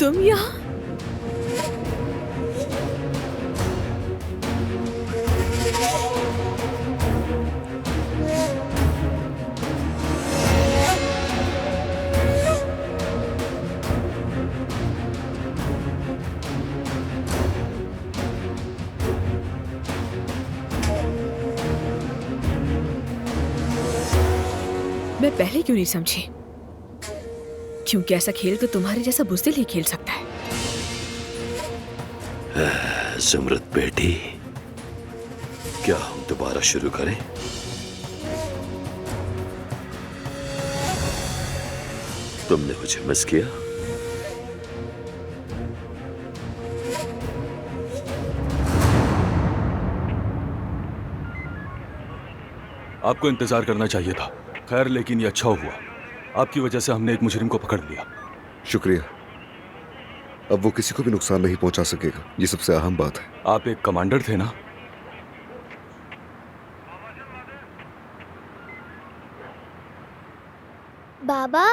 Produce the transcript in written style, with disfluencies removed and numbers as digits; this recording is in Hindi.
तुम यहाँ? मैं पहले क्यों नहीं समझी? क्योंकि ऐसा खेल तो तुम्हारे जैसा बुज़दिल ही खेल सकता है। ज़ुमरत बेटी, क्या हम दोबारा शुरू करें? तुमने मुझे मिस किया? आपको इंतजार करना चाहिए था। खैर, लेकिन ये अच्छा हुआ। आपकी वजह से हमने एक मुजरिम को पकड़ लिया। शुक्रिया। अब वो किसी को भी नुकसान नहीं पहुंचा सकेगा, ये सबसे अहम बात है। आप एक कमांडर थे ना? बाबा